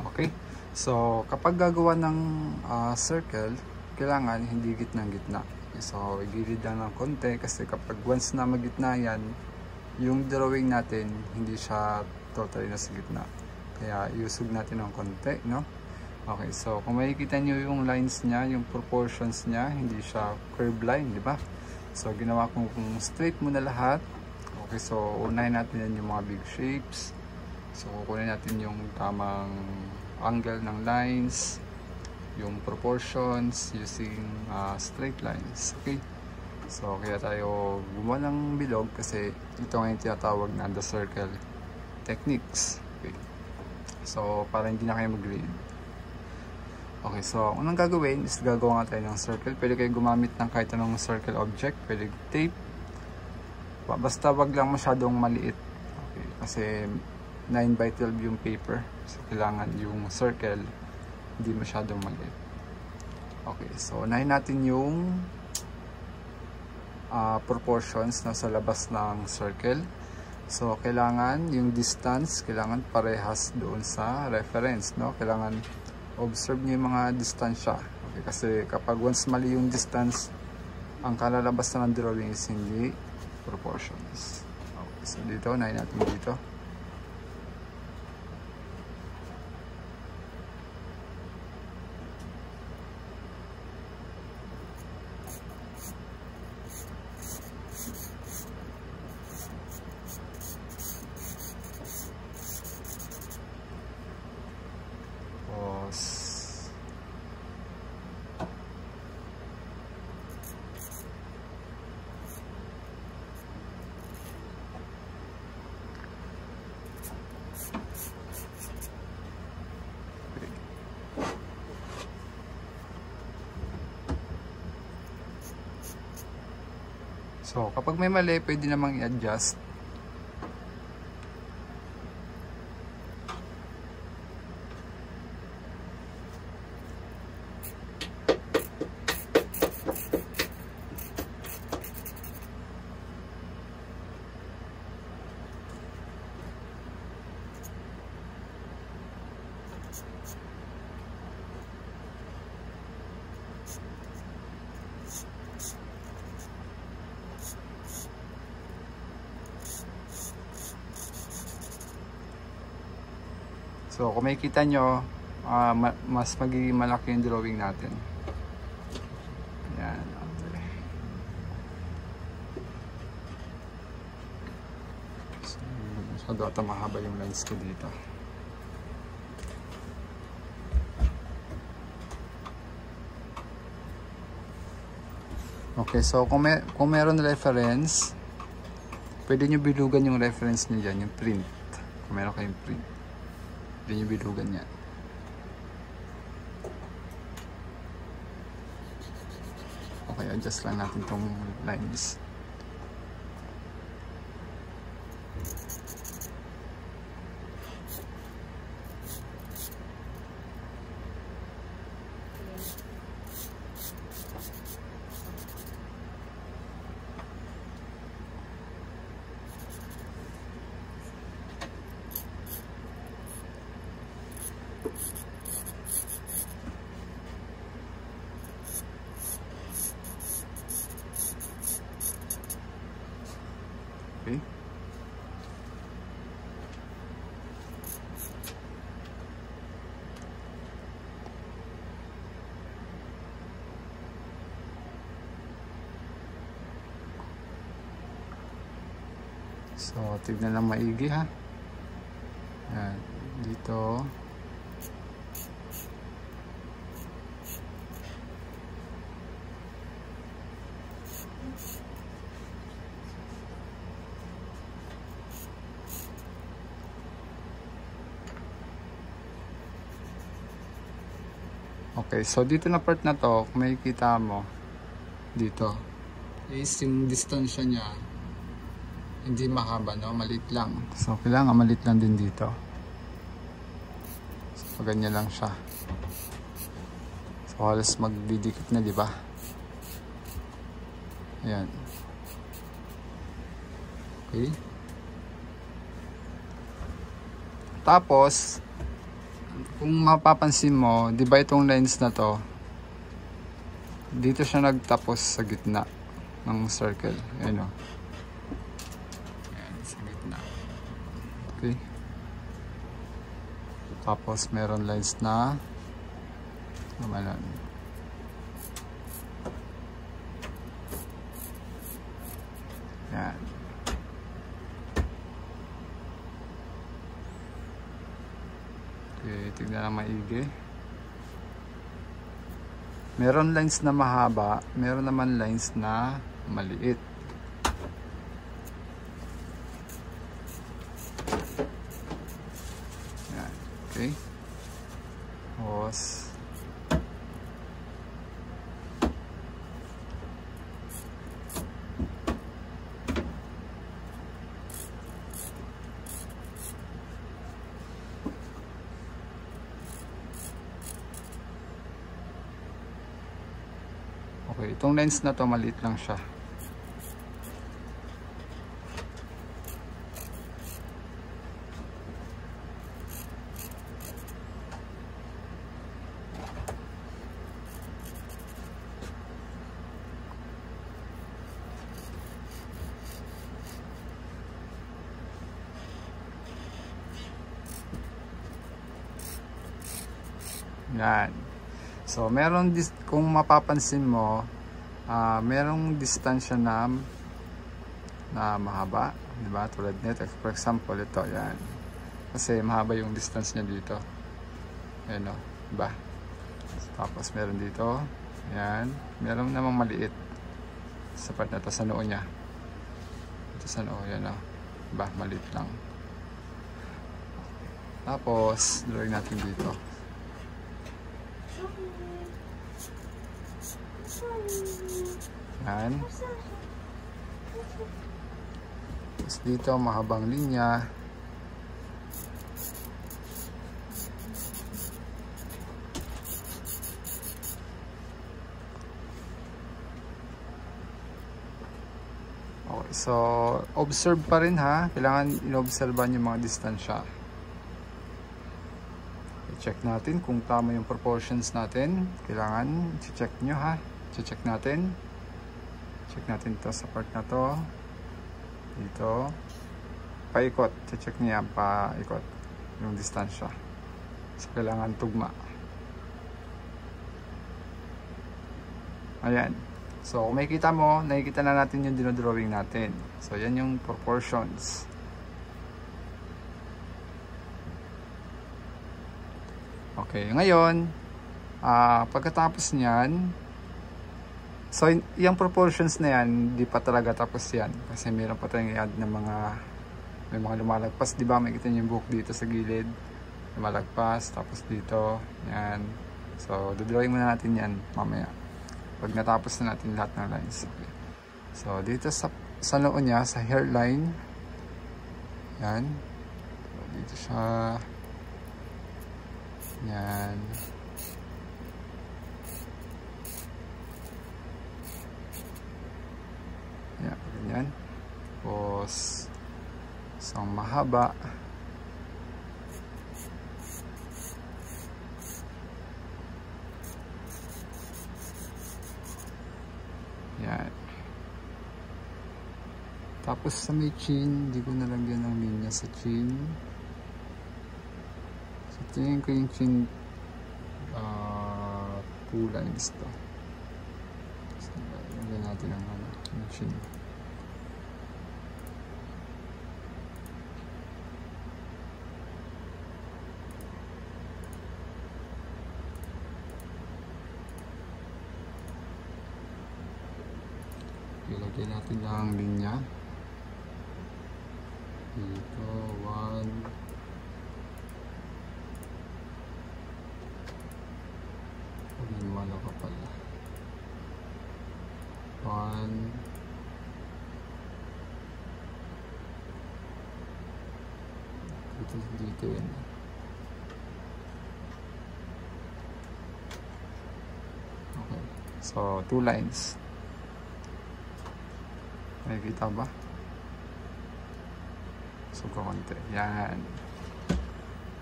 Okay? So, kapag gagawa ng circle, kailangan hindi gitnang-gitna. So, igilid lang ng konti kasi kapag once na magitna yan, yung drawing natin, hindi siya totally nasa gitna. Kaya, iusog natin ng konti, no? Okay, so kung makikita nyo yung lines niya, yung proportions niya, hindi siya curve line, di ba? So, ginawa kong straight muna lahat. Okay, so unahin natin yan yung mga big shapes. So, kukunin natin yung tamang angle ng lines, yung proportions using straight lines. Okay, so kaya tayo gumawa ng bilog kasi ito nga yung tinatawag na the circle techniques. Okay, so para hindi na kayo mag-read. Okay, so unang gagawin is gagawa nga tayo ng circle. Pwede kayo gumamit ng kahit anong circle object, pwede tape, basta wag lang masyadong maliit. Okay, kasi 9x12 yung paper, so kailangan yung circle hindi masyadong maliit. Okay, so unahin natin yung proportions na sa labas ng circle. So kailangan yung distance, kailangan parehas doon sa reference, no? Kailangan observe nyo yung mga distansya. Okay, kasi kapag once mali yung distance, ang kalalabas na ng drawing is hindi proportions. Okay, so dito, unahin natin dito. So, kapag may mali, pwede namang i-adjust. So, kung makikita nyo, mas magiging malaki yung drawing natin. Yan. So, masyado ata mahaba yung lines ko dito. Okay, so kung meron reference, pwede nyo bilugan yung reference nyo dyan, yung print. Kung meron kayong print, pwede nyo bilugan yan. Okay, adjust lang natin tong lines. Okay. So, tignan lang maigi ha. Yan, dito. Okay, so dito na part na to, kung makikita mo dito is yung distansya niya hindi mahaba, no? Maliit lang. So kailangan maliit lang din dito. So ganyan lang siya. So halos magdidikit na, di ba? Ayan. Okay. Tapos kung mapapansin mo, di ba itong lines na to, dito siya nagtapos sa gitna ng circle. Ayan o. Ayan, sa gitna. Okay. Tapos meron lines na lumalan. Ayan. Okay, tignan na maigi. Meron lines na mahaba, meron naman lines na maliit. Ayan, okay. Tapos okay, itong lens na to maliit lang siya. Yan. So, meron kung mapapansin mo, merong distansya na mahaba, di ba? Tulad nito, for example, ito, yan. Kasi mahaba yung distance niya dito. Ayan o, di ba? Tapos meron dito, yan. Meron namang maliit sa part na to, sa noo niya. Ito sa noo, yan o. Di ba? Maliit lang. Tapos, drawing natin dito. Yan. Tapos dito mahabang linya. Okay, so observe pa rin ha. Kailangan inobserban yung mga distansya. I-check natin kung tama yung proportions natin. Kailangan i-check nyo ha. I-check natin. Check natin to sa part na to. Dito. Paikot. I-check niya paikot. Yung distansya. So kailangan tugma. Ayan. So kung makikita mo, nakikita na natin yung dinodrawing natin. So yan yung proportions. Okay. Ngayon, pagkatapos niyan, so, yung proportions na yan, di pa talaga tapos yan. Kasi meron pa tayong i-add na may mga lumalagpas. Di ba, makikita niyo yung buhok dito sa gilid. Lumalagpas, tapos dito. Yan. So, dodrawing muna natin yan mamaya. Pag natapos na natin lahat ng lines. Okay. So, dito sa noo niya, sa hairline. Yan. So, dito siya. Yan. Yan, ganyan. Tapos, isang mahaba. Yan. Tapos sa may chin, hindi ko nalagyan ng linya sa chin. So, tingin ko yung chin 2 lines to. So, lagyan natin ang chin. Ilagay natin lang linya. Dito, 1. Pag-iwala ka pala. 1. Dito yun. Okay. So, 2 lines. Nakikita ba? So, konti. Yan.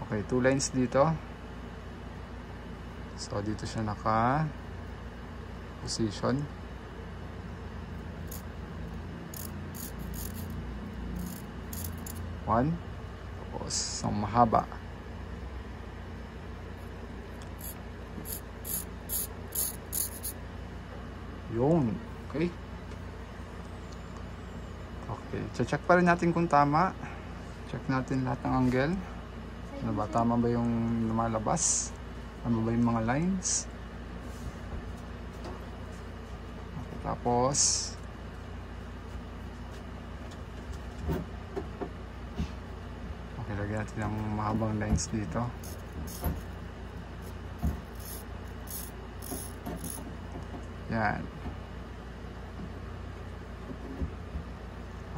Okay, 2 lines dito. So dito siya naka position. One. Tapos isang mahaba. Yun. Okay. Okay. Check pa rin natin kung tama. Check natin lahat ng angle. Ano ba? Tama ba yung lumalabas? Tama ba yung mga lines? Okay, tapos okay, lagyan natin ng mahabang lines dito. Yan.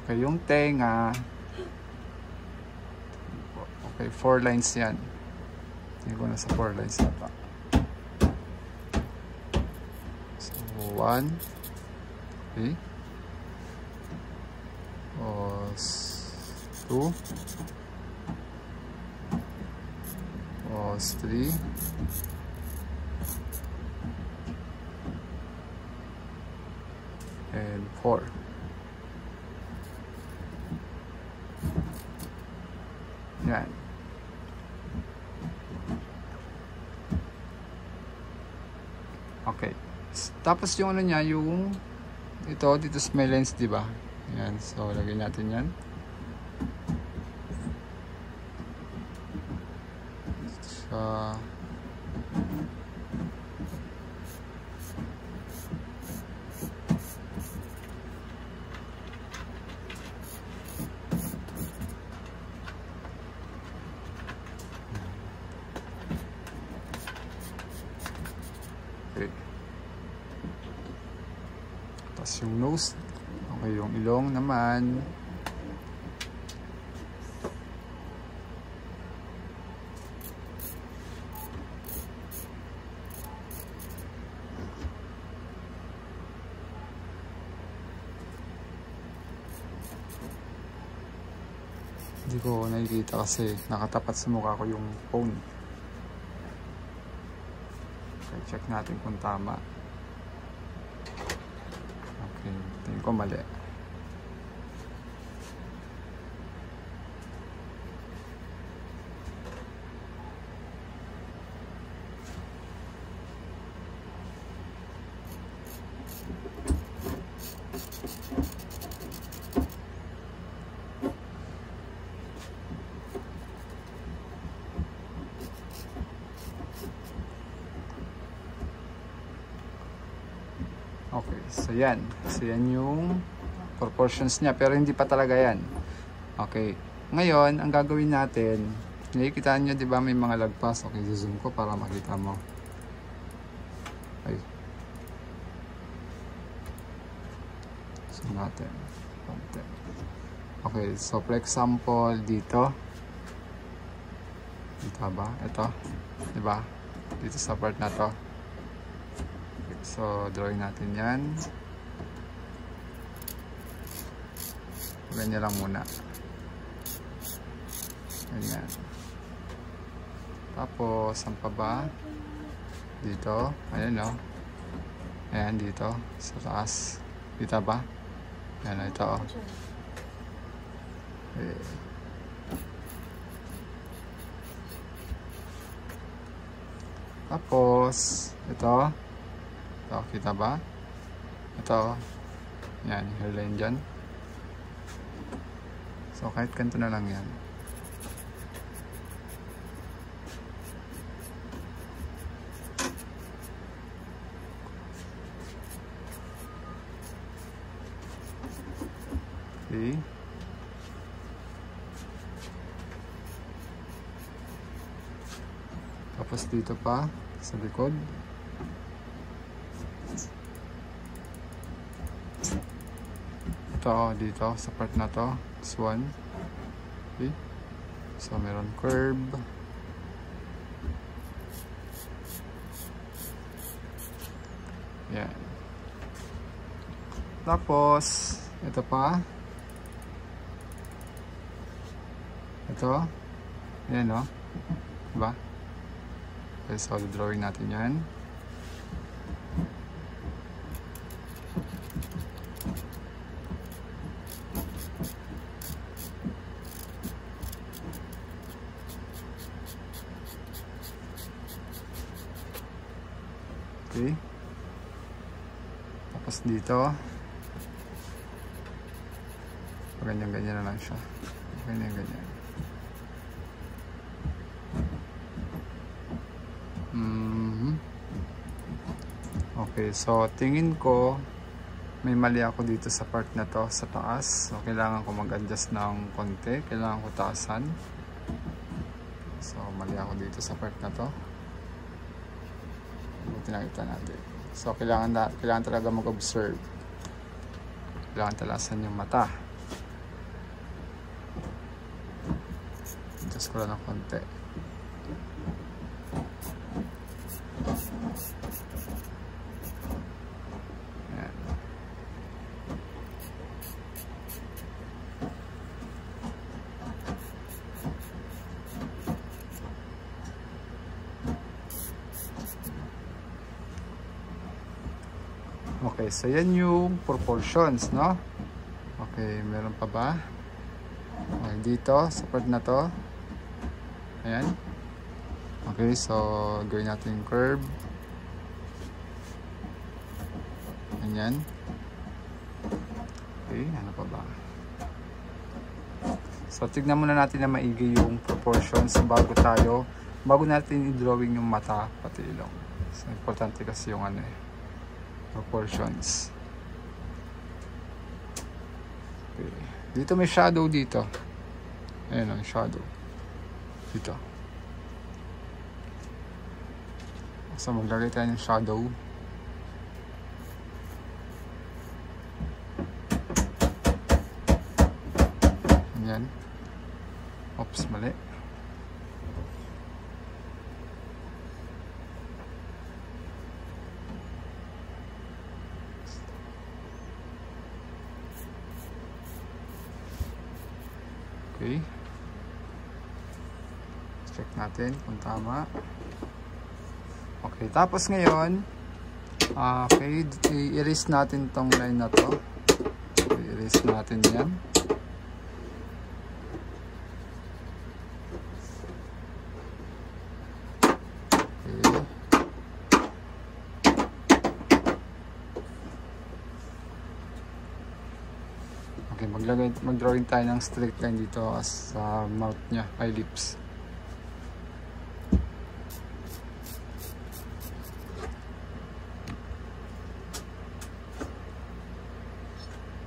Okay, yung tenga. Okay, 4 lines yan. Tingin ko na sa 4 lines na pa. So, 1. Okay. Tapos 2. Tapos 3. And 4. Yan. Okay. Tapos yung ano niya, yung ito dito sa may lens, di ba? Yan. So lagay natin yan. Sa tapos yung nose. Okay, yung ilong naman. Hindi ko nakikita kasi nakatapat sa mukha ko yung phone. Okay, check natin kung tama. Okay, tingin ko mali. Okay, so yan. So yan yung proportions niya. Pero hindi pa talaga yan. Okay. Ngayon, ang gagawin natin, nakikita nyo, di ba may mga lagpas? Okay, zoom ko para makita mo. Okay. Zoom natin. Okay, so for example, dito. Dito ba? Ito. Di ba? Dito sa part na to. So, drawing natin yan. Ganyan lang muna. Ganyan. Tapos, saan pa ba? Dito. Ayan o. Ayan, dito. Sa taas. Dito ba? Ayan o, ito o. Okay. Tapos, ito. Ito, kita ba? Ito. Yan, hairline dyan. So, kahit kanto na lang yan. Okay. Tapos dito pa, sa likod. Ito, dito, sa part na to. This one. Okay. So, meron curve. Yan. Tapos, ito pa. Ito. Yan, no? Diba? Okay, so drawing natin yan. Okay. Tapos dito, ganyan-ganyan na lang siya. Ganyan-ganyan. Okay, so tingin ko may mali ako dito sa part na to, sa taas. So kailangan ko mag-adjust ng konti. Kailangan ko taasan. So mali ako dito sa part na to. Buti nakita natin. So kailangan talaga mag-observe. Kailangan talasan yung mata. Adjust ko lang ng konti. Ayan. Okay, so yan yung proportions, no? Okay, meron pa ba? Okay, dito, sa part na to. Ayan. Okay, so gawin natin yung curve. Ayan. Okay, ano pa ba? So tignan muna natin na maigi yung proportions bago natin i-drawing yung mata pati ilong. So importante kasi yung ano proportions. Okay. Dito may shadow dito. Ayan ang shadow. Dito. So maglagay tayo ng shadow. Ayan. Oops, mali. Okay. Check natin kung tama. Okay, tapos ngayon, okay, i-erase natin tong line na to. Okay, erase natin yan. Okay. Okay, mag-drawing tayo ng straight line dito sa mouth niya, ay lips.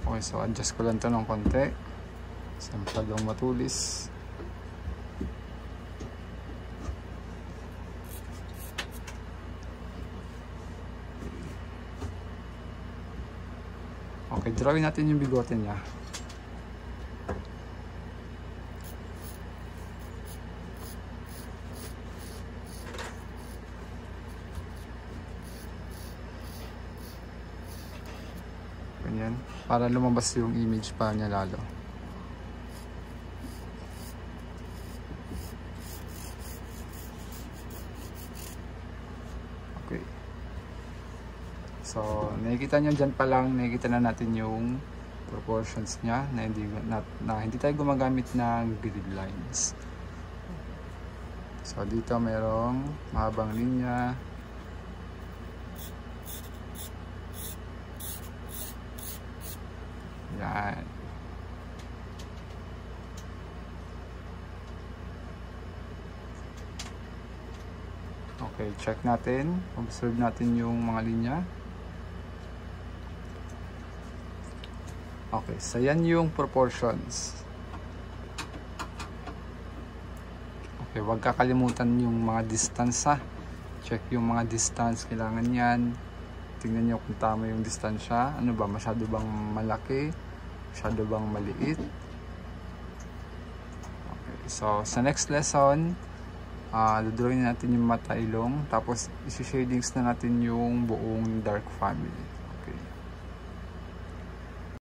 Okay, so adjust ko lang ito ng konti. So masyadong matulis. Okay, drawing natin yung bigote niya. Ganyan, para lumabas yung image pa niya lalo. Okay. So, nakikita nyo dyan pa lang, nakikita na natin yung proportions niya na hindi tayo gumagamit ng grid lines. So, dito merong mahabang linya. Yan. Okay, check natin. Observe natin yung mga linya. Okay, so yan yung proportions. Okay, huwag kakalimutan yung mga distance ha. Check yung mga distance, kailangan yan. Tingnan nyo kung tama yung distansya. Ano ba, masyado bang malaki? Masyado bang maliit? Okay, so sa next lesson, dodrawing natin yung mata, ilong. Tapos isi-shadings na natin yung buong dark family.